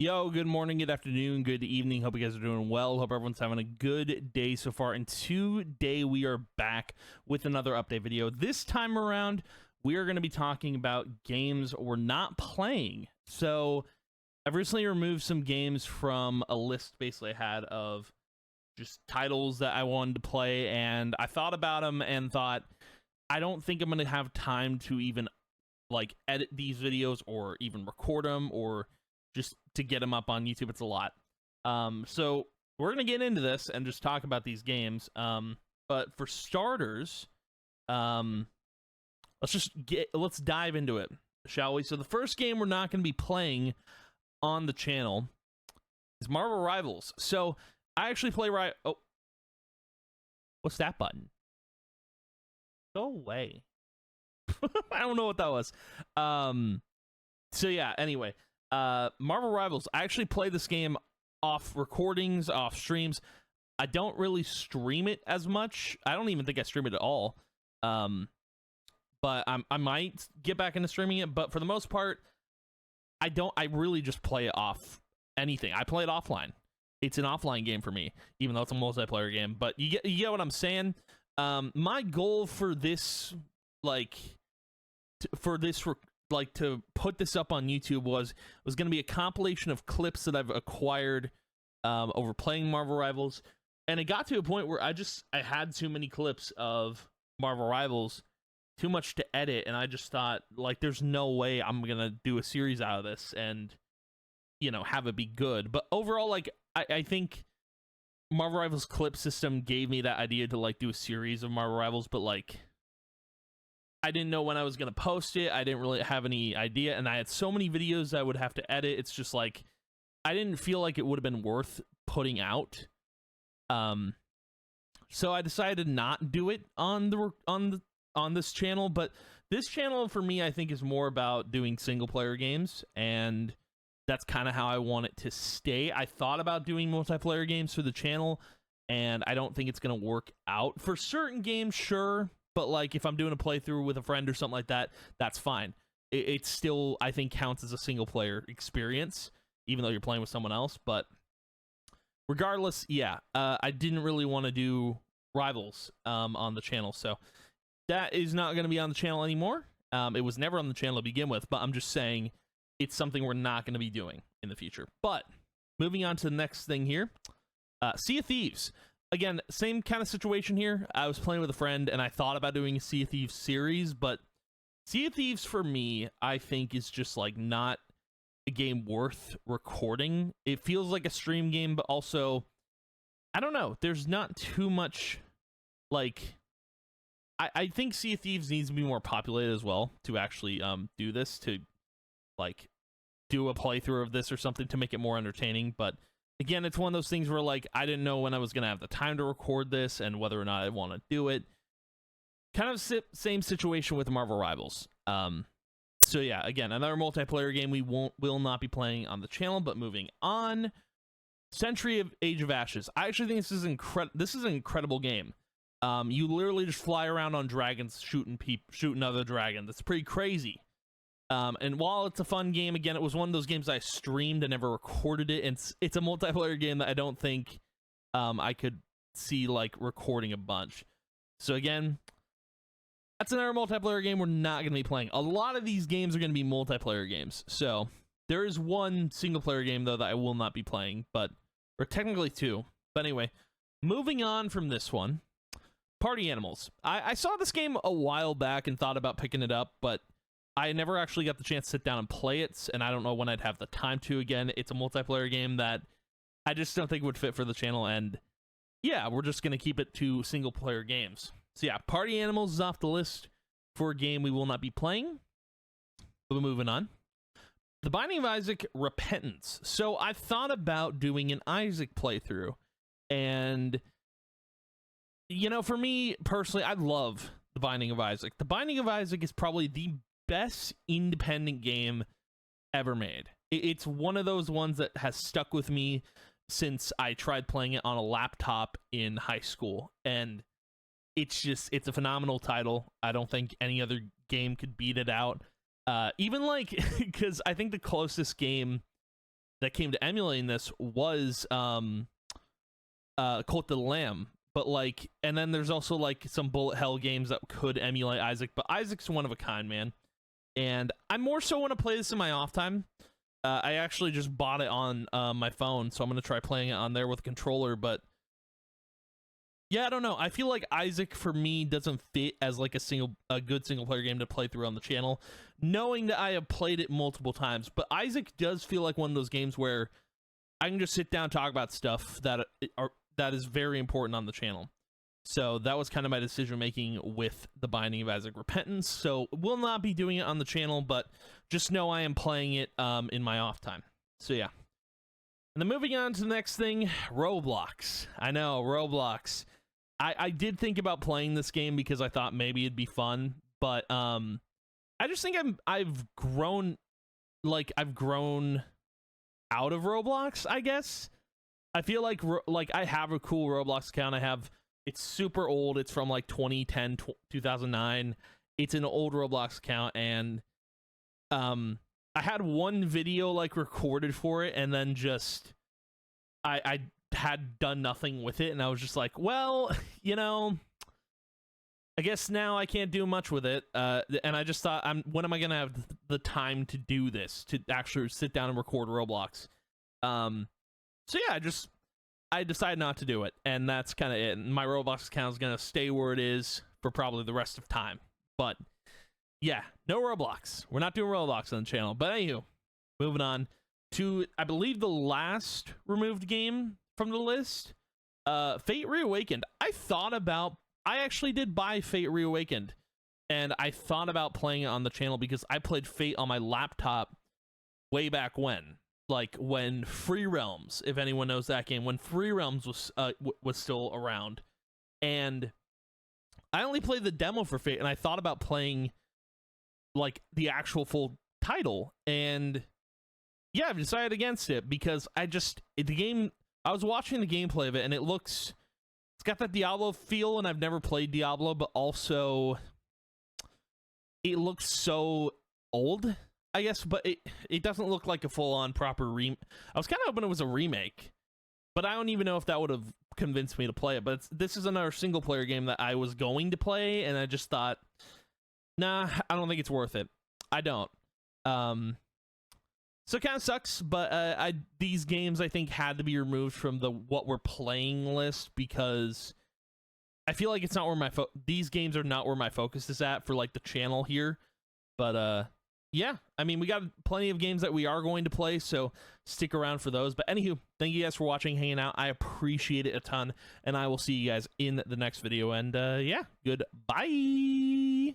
Yo, good morning, good afternoon, good evening. Hope you guys are doing well. Hope everyone's having a good day so far. And today we are back with another update video. This time around, we are going to be talking about games we're not playing. So I've recently removed some games from a list basically I had of just titles that I wanted to play. And I thought about them and thought, I don't think I'm going to have time to even like edit these videos or even record them or just to get them up on YouTube. It's a lot. So we're gonna get into this and just talk about these games. But for starters, let's dive into it, shall we? So the first game we're not gonna be playing on the channel is Marvel Rivals. So I actually play Oh, what's that button? Go away. I don't know what that was. So yeah. Anyway. Marvel Rivals, I actually play this game off recordings, off streams. I don't really stream it as much. I don't even think I stream it at all. But I might get back into streaming it, but for the most part, I really just play it off anything. I play it offline. It's an offline game for me, even though it's a multiplayer game. But you get what I'm saying? My goal for this, to put this up on YouTube was going to be a compilation of clips that I've acquired over playing Marvel Rivals, and it got to a point where I had too many clips of Marvel Rivals, too much to edit, and I just thought, like, there's no way I'm gonna do a series out of this and, you know, have it be good. But overall, like, I think Marvel Rivals clip system gave me that idea to like do a series of Marvel Rivals, but like, I didn't know when I was going to post it. I didn't really have any idea. And I had so many videos I would have to edit. It's just like, I didn't feel like it would have been worth putting out. So I decided to not do it on this channel. But this channel for me, I think, is more about doing single player games. And that's kind of how I want it to stay. I thought about doing multiplayer games for the channel, and I don't think it's going to work out. For certain games, sure. But like if I'm doing a playthrough with a friend or something like that, that's fine. It still, I think, counts as a single player experience, even though you're playing with someone else. But regardless, yeah, I didn't really want to do Rivals on the channel. So that is not going to be on the channel anymore. It was never on the channel to begin with, but I'm just saying it's something we're not going to be doing in the future. But moving on to the next thing here, Sea of Thieves. Again, same kind of situation here. I was playing with a friend, and I thought about doing a Sea of Thieves series, but Sea of Thieves, for me, I think is just, like, not a game worth recording. It feels like a stream game, but also, I don't know. There's not too much, like... I think Sea of Thieves needs to be more populated as well to actually do this, to, like, do a playthrough of this or something to make it more entertaining, but... Again, it's one of those things where, like, I didn't know when I was going to have the time to record this and whether or not I want to do it. Kind of same situation with Marvel Rivals. So yeah, again, another multiplayer game we will not be playing on the channel, but moving on. Century of Age of Ashes. I actually think this is an incredible game. You literally just fly around on dragons shooting other dragons. That's pretty crazy. And while it's a fun game, again, it was one of those games I streamed and never recorded it. And it's a multiplayer game that I don't think I could see like recording a bunch. So again, that's another multiplayer game we're not going to be playing. A lot of these games are going to be multiplayer games. So there is one single player game though that I will not be playing, or technically two. But anyway, moving on from this one, Party Animals. I saw this game a while back and thought about picking it up, but I never actually got the chance to sit down and play it, and I don't know when I'd have the time to again. It's a multiplayer game that I just don't think would fit for the channel, and yeah, we're just going to keep it to single-player games. So yeah, Party Animals is off the list for a game we will not be playing. But moving on. The Binding of Isaac Repentance. So I thought about doing an Isaac playthrough, and, you know, for me, personally, I love The Binding of Isaac. The Binding of Isaac is probably the best independent game ever made. It's one of those ones that has stuck with me since I tried playing it on a laptop in high school, and it's a phenomenal title. I don't think any other game could beat it out. Even like, because I think the closest game that came to emulating this was Cult of the Lamb. But like, and then there's also like some bullet hell games that could emulate Isaac, but Isaac's one of a kind, man. And I more so want to play this in my off time. I actually just bought it on my phone, so I'm gonna try playing it on there with a controller. But yeah, I don't know. I feel like Isaac for me doesn't fit as like a good single player game to play through on the channel, knowing that I have played it multiple times. But Isaac does feel like one of those games where I can just sit down and talk about stuff that is very important on the channel. So that was kind of my decision making with The Binding of Isaac Repentance. So we'll not be doing it on the channel, but just know I am playing it in my off time. So yeah. And then moving on to the next thing, Roblox. I know, Roblox. I did think about playing this game because I thought maybe it'd be fun, but I just think I've grown out of Roblox, I guess. I feel like I have a cool Roblox account. It's super old. It's from like 2010, 2009. It's an old Roblox account, and I had one video like recorded for it, and then just I had done nothing with it, and I was just like, well, you know, I guess now I can't do much with it. And I just thought, when am I gonna have the time to do this, to actually sit down and record Roblox? So yeah, I decided not to do it, and that's kind of it. My Roblox account is gonna stay where it is for probably the rest of time. But yeah, no Roblox. We're not doing Roblox on the channel. But anywho, moving on to, I believe, the last removed game from the list, Fate Reawakened. I actually did buy Fate Reawakened, and I thought about playing it on the channel because I played Fate on my laptop way back when. Like when Free Realms, if anyone knows that game, when Free Realms was still around, and I only played the demo for Fate, and I thought about playing like the actual full title, and yeah, I've decided against it because I was watching the gameplay of it, and it's got that Diablo feel, and I've never played Diablo, but also it looks so old, I guess, but it doesn't look like a full-on proper I was kind of hoping it was a remake, but I don't even know if that would have convinced me to play it. But this is another single-player game that I was going to play, and I just thought, nah, I don't think it's worth it. I don't. So it kind of sucks, but these games, I think, had to be removed from the what we're playing list because I feel like it's not where these games are not where my focus is at for like the channel here. But yeah, I mean, we got plenty of games that we are going to play, so stick around for those. But anywho, thank you guys for watching, hanging out. I appreciate it a ton, and I will see you guys in the next video. And yeah, goodbye.